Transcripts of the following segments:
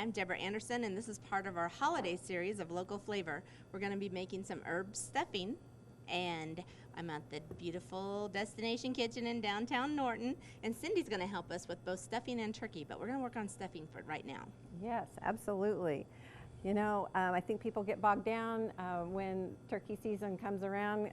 I'm Deborah Anderson, and this is part of our holiday series of local flavor. We're going to be making some herb stuffing, and I'm at the beautiful Destination Kitchen in downtown Norton, and Cindy's going to help us with both stuffing and turkey, but we're going to work on stuffing for right now. Yes, absolutely. You know, I think people get bogged down when turkey season comes around,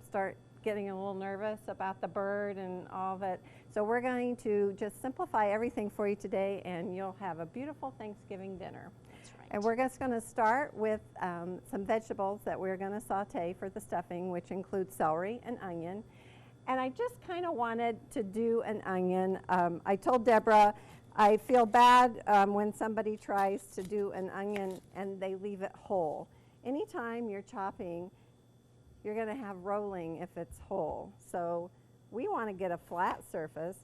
start getting a little nervous about the bird and all of it. So we're going to just simplify everything for you today, and you'll have a beautiful Thanksgiving dinner. That's right. And we're just going to start with some vegetables that we're going to saute for the stuffing, which include celery and onion. And I just kind of wanted to do an onion. I told Deborah I feel bad when somebody tries to do an onion and they leave it whole. Anytime you're chopping, you're going to have rolling if it's whole. So we want to get a flat surface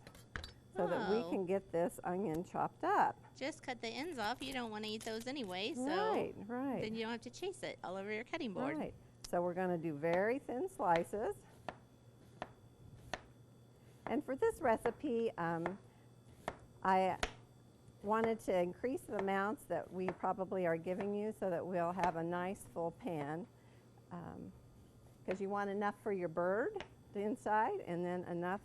so that we can get this onion chopped up. Just cut the ends off. You don't want to eat those anyway, so right. then you don't have to chase it all over your cutting board. Right. So we're going to do very thin slices. And for this recipe, I wanted to increase the amounts that we probably are giving you so that we'll have a nice full pan. Because you want enough for your bird, the inside, and then enough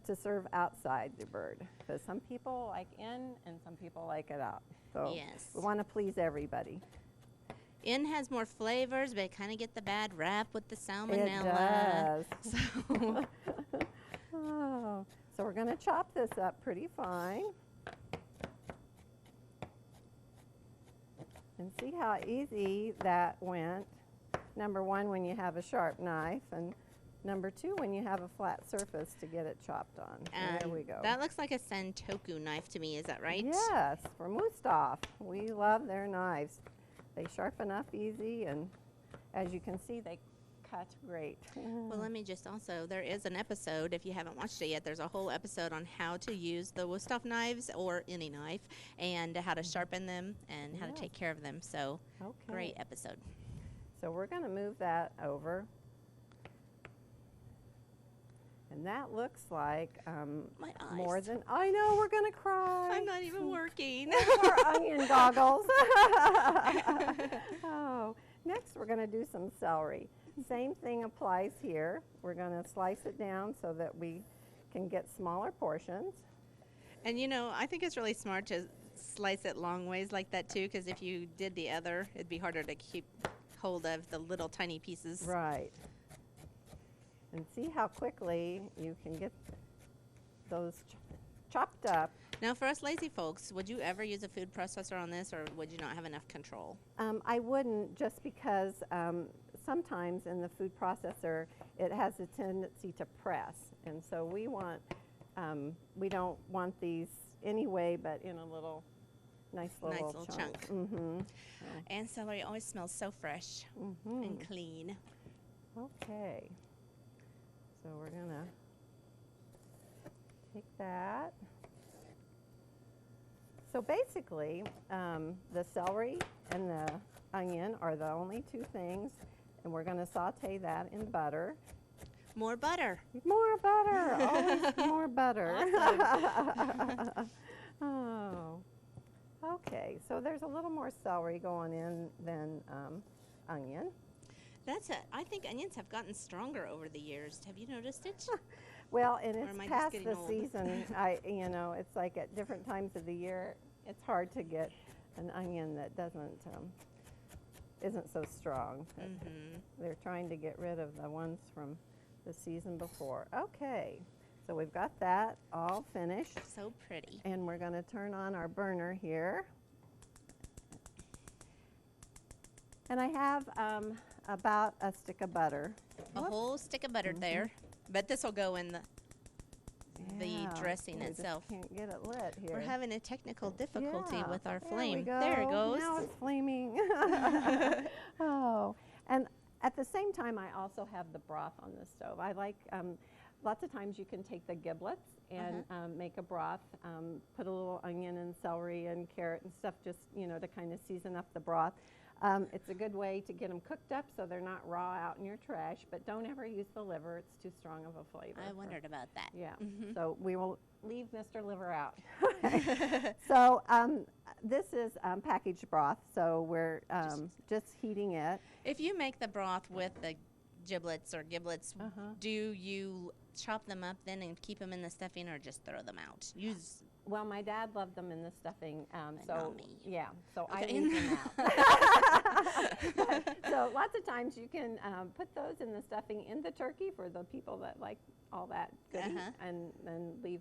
to serve outside the bird. Because some people like in and some people like it out. So yes, we want to please everybody. In has more flavors, but it kind of get the bad rap with the It salmonella. does. So Oh, so we're going to chop this up pretty fine. And see how easy that went. Number one, when you have a sharp knife, and number two, when you have a flat surface to get it chopped on. There we go. That looks like a Santoku knife to me, is that right? Yes, for Mustaf. We love their knives. They sharpen up easy, and as you can see, they cut great. Well, let me just also, there is an episode, if you haven't watched it yet, there's a whole episode on how to use the Wusthof knives or any knife and how to sharpen them and how to take care of them. So, great episode. So we're going to move that over. And that looks like My eyes. more than, I know, we're going to cry. I'm not even working. Our onion goggles. Oh, next we're going to do some celery. Same thing applies here. We're going to slice it down so that we can get smaller portions. And you know, I think it's really smart to slice it long ways like that too, because if you did the other, it'd be harder to keep hold of the little tiny pieces. Right. And see how quickly you can get those chopped up. Now, for us lazy folks, would you ever use a food processor on this, or would you not have enough control? I wouldn't, just because sometimes in the food processor it has a tendency to press, and so we don't want these anyway, but in a little nice little chunk. Mm-hmm. And celery always smells so fresh and clean. Okay, so we're gonna take that. So basically, the celery and the onion are the only two things, and we're going to saute that in butter. More butter. More butter. Always more butter. Awesome. Oh, okay. So there's a little more celery going in than onion. I think onions have gotten stronger over the years. Have you noticed it? Well, and it's am I just past getting the old? season. It's like at different times of the year, it's hard to get an onion that isn't so strong. They're trying to get rid of the ones from the season before. Okay, so we've got that all finished. So pretty. And we're going to turn on our burner here. And I have about a stick of butter. A whole stick of butter there. But this will go in the dressing itself. Can't get it lit here. We're having a technical difficulty with our There flame. we go. There it goes. Now it's flaming. Oh, and at the same time, I also have the broth on the stove. I like, lots of times you can take the giblets and make a broth, put a little onion and celery and carrot and stuff just, to kind of season up the broth. It's a good way to get them cooked up so they're not raw out in your trash, but don't ever use the liver. It's too strong of a flavor. I wondered about that. Yeah, so we will leave Mr. Liver out. So this is packaged broth, so we're just heating it. If you make the broth with the giblets or giblets, do you chop them up then and keep them in the stuffing, or just throw them out? Well, my dad loved them in the stuffing, But so not me. yeah, so Okay. I leave them out. So lots of times you can put those in the stuffing in the turkey for the people that like all that goodie, and then leave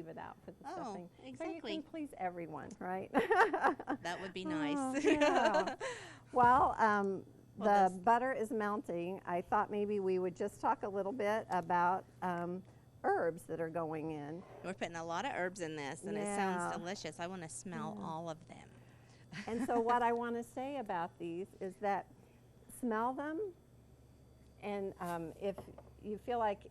it out for the stuffing. Exactly. So you can please everyone, right? That would be nice. Oh, yeah. Well, the butter is melting. I thought maybe we would just talk a little bit about herbs that are going in. We're putting a lot of herbs in this, and it sounds delicious. I want to smell all of them. And so what I want to say about these is that smell them, and if you feel like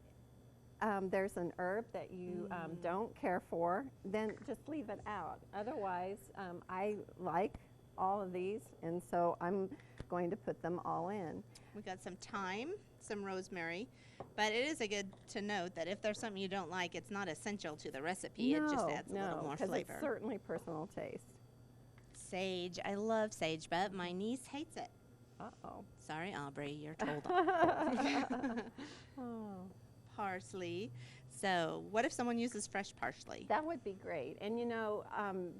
there's an herb that you don't care for, then just leave it out. Otherwise, I like all of these, and so I'm going to put them all in. We got some thyme, some rosemary, but it is a good to note that if there's something you don't like, it's not essential to the recipe. It just adds a little more flavor. It's certainly personal taste. Sage, I love sage, but my niece hates it. Uh-oh. Sorry, Aubrey, you're told off. Parsley. So what if someone uses fresh parsley? That would be great. And you know,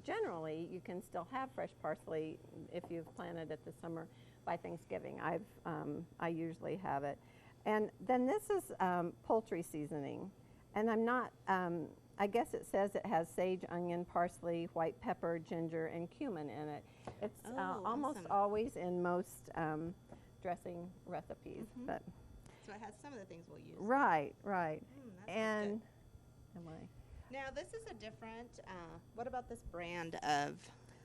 generally you can still have fresh parsley if you've planted it this summer by Thanksgiving. I usually have it. And then this is poultry seasoning. And I'm not, I guess it says it has sage, onion, parsley, white pepper, ginger, and cumin in it. It's almost always in most dressing recipes. But so it has some of the things we'll use. right. That's And good. Now this is a different, what about this brand of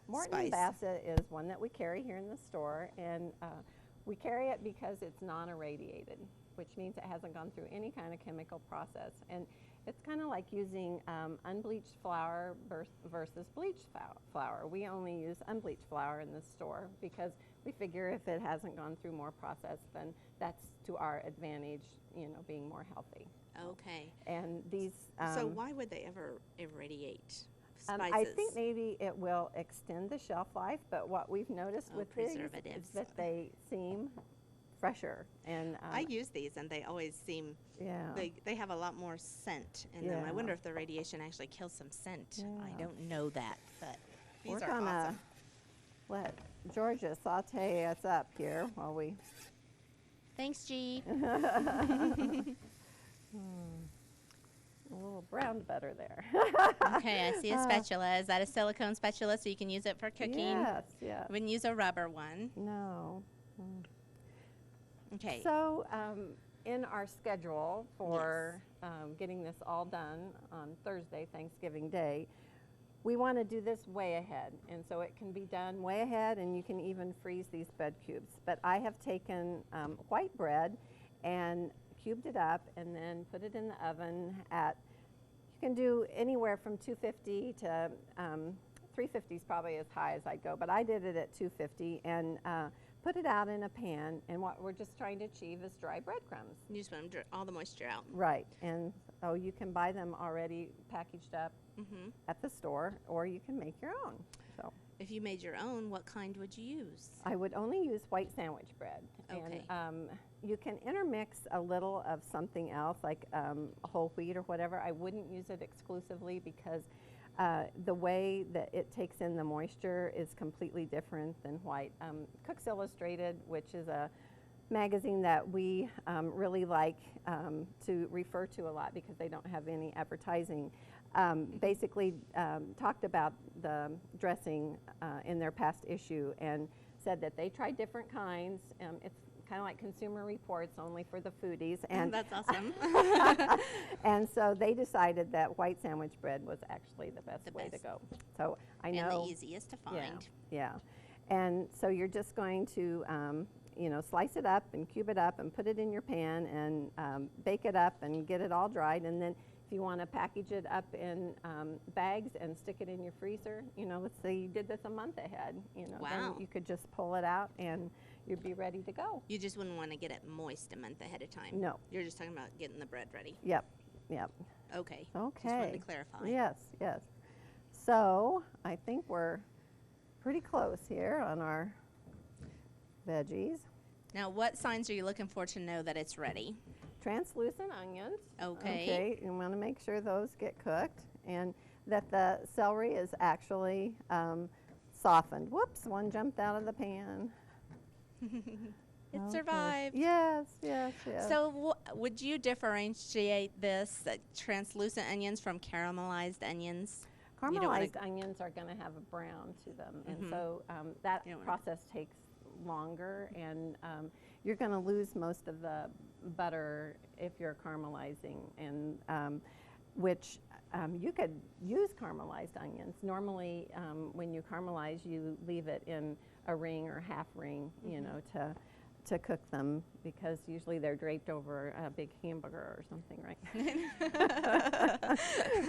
Morton spice? Bassett is one that we carry here in the store, and we carry it because it's non-irradiated, which means it hasn't gone through any kind of chemical process. And it's kind of like using unbleached flour versus bleached flour. We only use unbleached flour in the store because we figure if it hasn't gone through more process, then that's to our advantage, you know, being more healthy. Okay. And these. So why would they ever irradiate spices? I think maybe it will extend the shelf life, but what we've noticed with these preservatives. is that they seem fresher. And I use these, and they always seem, they have a lot more scent in them. I wonder if the radiation actually kills some scent. I don't know that, but these are awesome. Let Georgia saute us up here while we. Thanks, G. A little browned butter there. Okay, I see a spatula. Is that a silicone spatula so you can use it for cooking? Yes. We wouldn't use a rubber one. No. Okay. So in our schedule for getting this all done on Thursday, Thanksgiving Day, we want to do this way ahead. And so it can be done way ahead, and you can even freeze these bread cubes. But I have taken white bread and cubed it up and then put it in the oven at, you can do anywhere from 250 to 350 is probably as high as I'd go, but I did it at 250 and put it out in a pan, and what we're just trying to achieve is dry breadcrumbs. You just want all the moisture out. Right, and so you can buy them already packaged up at the store, or you can make your own. So if you made your own, what kind would you use? I would only use white sandwich bread. Okay. And you can intermix a little of something else, like whole wheat or whatever. I wouldn't use it exclusively because the way that it takes in the moisture is completely different than white. Cooks Illustrated, which is a magazine that we really like to refer to a lot because they don't have any advertising, basically talked about the dressing in their past issue and said that they tried different kinds. It's kind of like Consumer Reports, only for the foodies. And that's awesome. And so they decided that white sandwich bread was actually the best way to go. So I know. And the easiest to find. Yeah. And so you're just going to you know, slice it up and cube it up and put it in your pan and bake it up and get it all dried. And then if you want to package it up in bags and stick it in your freezer, you know, let's say you did this a month ahead, you know, then you could just pull it out and you'd be ready to go. You just wouldn't want to get it moist a month ahead of time. No. You're just talking about getting the bread ready. Yep, yep. Okay. Okay. Just wanted to clarify. Yes, yes. So I think we're pretty close here on our veggies. Now, what signs are you looking for to know that it's ready? Translucent onions. Okay. Okay, you want to make sure those get cooked and that the celery is actually softened. Whoops, one jumped out of the pan. It survived. Yes, yes, yes. So would you differentiate this translucent onions from caramelized onions? Caramelized onions are going to have a brown to them, and so that process takes longer, and you're going to lose most of the butter if you're caramelizing, and which you could use caramelized onions. Normally, when you caramelize, you leave it in a ring or half ring, you know, to cook them, because usually they're draped over a big hamburger or something, right?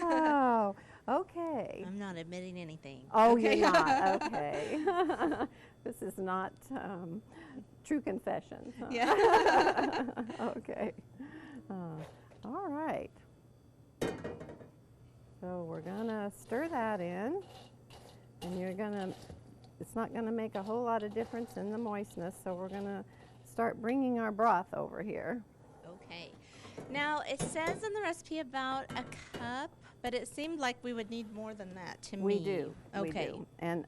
Oh, okay. I'm not admitting anything. Oh, okay. You're not. Okay. This is not true confessions. Huh? Yeah. Okay. All right. So we're gonna stir that in, and it's not gonna make a whole lot of difference in the moistness, so we're gonna start bringing our broth over here. Okay. Now, it says in the recipe about a cup, but it seemed like we would need more than that to me. We do. Okay. We do. And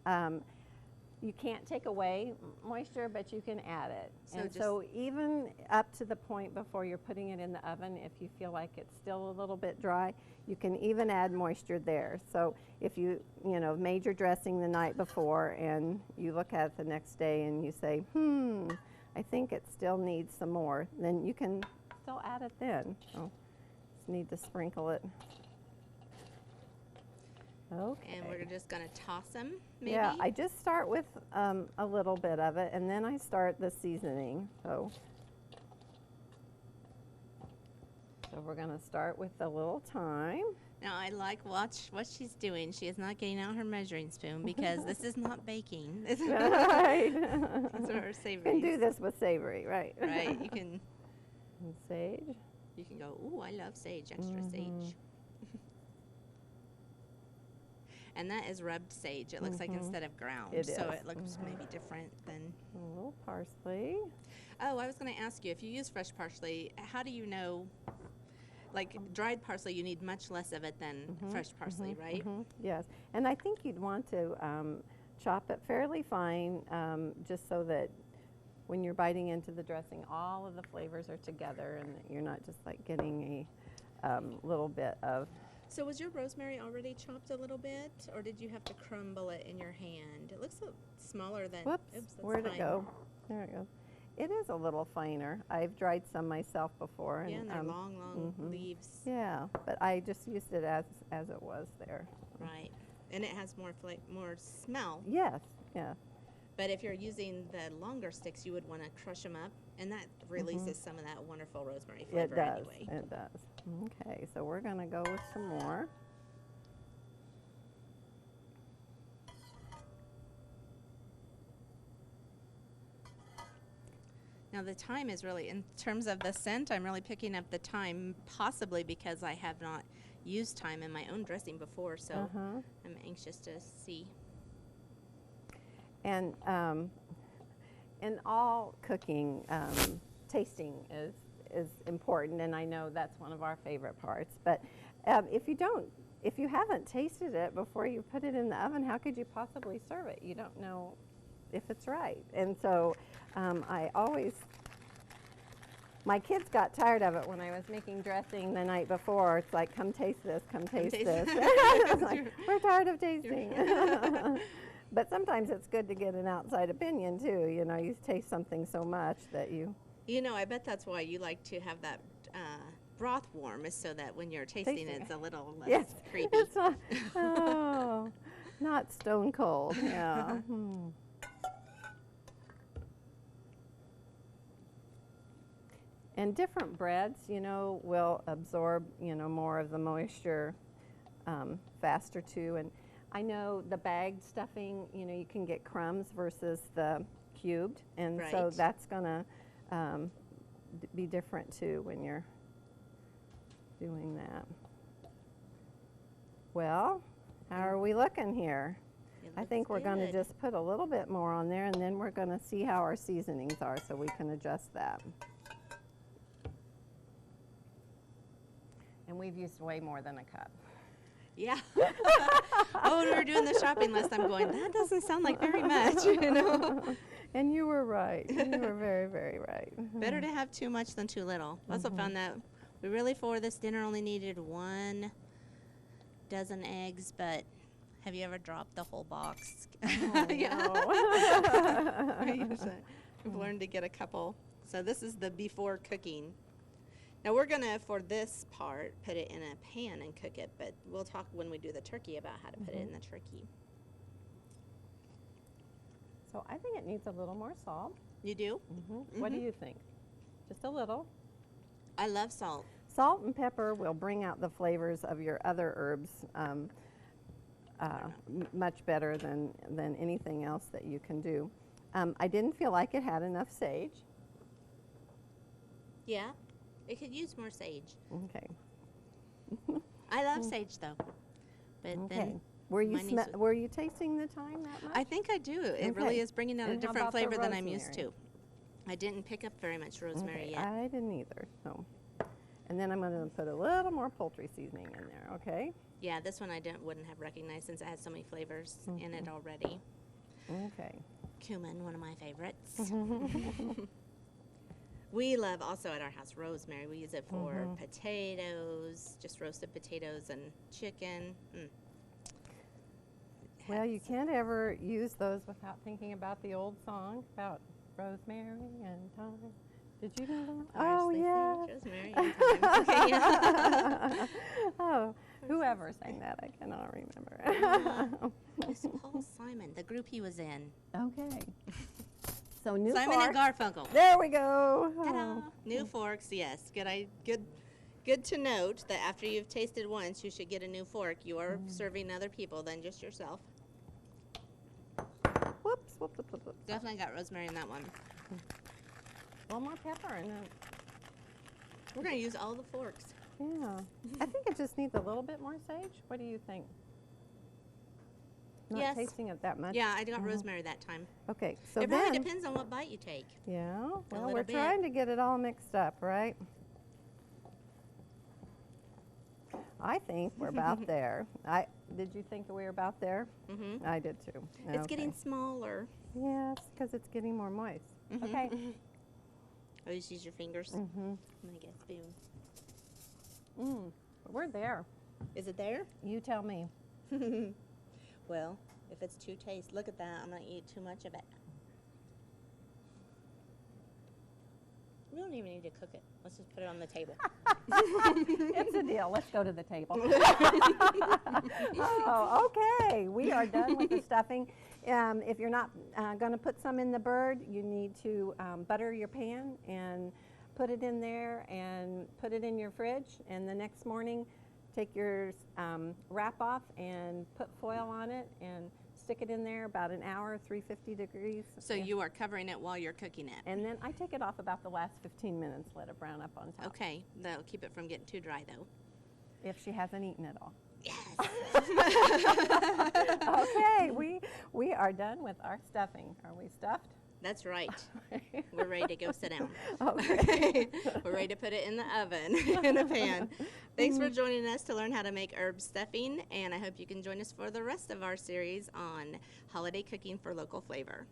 you can't take away moisture, but you can add it. So and so even up to the point before you're putting it in the oven, if you feel like it's still a little bit dry, you can even add moisture there. So if you made your dressing the night before and you look at it the next day and you say, I think it still needs some more, then you can still add it then. So just need to sprinkle it. Okay. And we're just going to toss them, maybe? Yeah, I just start with a little bit of it, and then I start the seasoning. So we're going to start with a little thyme. Now, I watch what she's doing. She is not getting out her measuring spoon because this is not baking. Right. These are savory. You can do this with savory, right? Right. You can. And sage. You can go, ooh, I love sage, extra sage. And that is rubbed sage. It looks like instead of ground. It so is. it looks maybe different than. A little parsley. Oh, I was going to ask you, if you use fresh parsley, how do you know? Like dried parsley, you need much less of it than fresh parsley, right? Yes. And I think you'd want to chop it fairly fine, just so that when you're biting into the dressing, all of the flavors are together and that you're not just like getting a little bit of. So was your rosemary already chopped a little bit, or did you have to crumble it in your hand? It looks smaller than. Whoops, Oops, that's where'd it fine. go? There it goes. It is a little finer. I've dried some myself before. Yeah, and they're long leaves. Yeah, but I just used it as it was there. Right, and it has more smell. Yes, yeah. But if you're using the longer sticks, you would want to crush them up, and that releases some of that wonderful rosemary flavor It does. anyway. It does. Okay, so we're going to go with some more. Now the thyme is really, in terms of the scent, I'm really picking up the thyme, possibly because I have not used thyme in my own dressing before, so I'm anxious to see. And in all cooking, tasting is important, and I know that's one of our favorite parts. But if you haven't tasted it before you put it in the oven, how could you possibly serve it? You don't know if it's right. And so my kids got tired of it when I was making dressing the night before. It's like, come taste this, come taste this. It's like, we're tired of tasting. But sometimes it's good to get an outside opinion too. You know, you taste something so much that you. You know, I bet that's why you like to have that broth warm, is so that when you're tasting it, it's a little less creepy. It's not, not stone cold. Yeah. And different breads, you know, will absorb, you know, more of the moisture faster too. And I know the bagged stuffing, you know, you can get crumbs versus the cubed, and so Right. that's gonna be different too when you're doing that. Well, how are we looking here? It I looks think we're going to good. just put a little bit more on there, and then we're going to see how our seasonings are so we can adjust that. And we've used way more than a cup. Yeah. Oh, when we were doing the shopping list, I'm going, that doesn't sound like very much, you know. And you were right. You were very, very right. Better to have too much than too little. Also found that we really, for this dinner, only needed 1 dozen eggs, but have you ever dropped the whole box? Oh, Yeah. no. I've learned to get a couple. So this is the before cooking. Now we're going to, for this part, put it in a pan and cook it, but we'll talk when we do the turkey about how to put it in the turkey. So I think it needs a little more salt. You do? What do you think? Just a little? I love salt. Salt and pepper will bring out the flavors of your other herbs much better than anything else that you can do. I didn't feel like it had enough sage. Yeah. It could use more sage. Okay. I love sage though. But Okay. then Were you mine needs to- were you tasting the thyme that much? I think I do. It Okay. really is bringing out a And how different about the flavor than I'm used to. rosemary? I didn't pick up very much rosemary Okay, yet. I didn't either. So, and then I'm going to put a little more poultry seasoning in there. Okay. Yeah, this one I wouldn't have recognized since it had so many flavors in it already. Okay. Cumin, one of my favorites. We love also at our house rosemary. We use it for potatoes, just roasted potatoes and chicken. Well, you can't ever use those without thinking about the old song about rosemary and thyme. Did you know that? Oh, Parsley, yeah. sage, rosemary, and thyme. Okay, yeah. Oh, whoever sang that, I cannot remember. It's Paul Simon, the group he was in. Okay. So new Simon and forks. Garfunkel. There we go. Ta-da. Oh. New forks, yes. Good to note that after you've tasted once, you should get a new fork. You are serving other people than just yourself. Whoops, whoops, whoops, whoops. Definitely got rosemary in that one. One more pepper and then, We're going to use all the forks. yeah. I think it just needs a little bit more sage. What do you think? Not Yes. tasting it that much? Yeah, I got rosemary that time. Okay, so It then, really depends on what bite you take. yeah, well, little we're bit. trying to get it all mixed up, right? I think we're about there. Did you think we were about there? Mm-hmm. I did too. It's Okay. getting smaller. Yes, because it's getting more moist. Okay. Oh, just use your fingers. Mm-hmm. I'm going to get a spoon. We're there. Is it there? You tell me. Well, if it's too tasty, look at that. I'm going to eat too much of it. We don't even need to cook it. Let's just put it on the table. It's a deal. Let's go to the table. Oh, okay. We are done with the stuffing. If you're not going to put some in the bird, you need to butter your pan and put it in there and put it in your fridge. And the next morning, take your wrap off and put foil on it and stick it in there about an hour, 350 degrees. So you are covering it while you're cooking it. And then I take it off about the last 15 minutes, let it brown up on top. Okay, that'll keep it from getting too dry, though. If she hasn't eaten it all. Yes. Okay, we are done with our stuffing. Are we stuffed? That's right. We're ready to go sit down. Okay. We're ready to put it in the oven, in a pan. Thanks for joining us to learn how to make herb stuffing, and I hope you can join us for the rest of our series on holiday cooking for local flavor.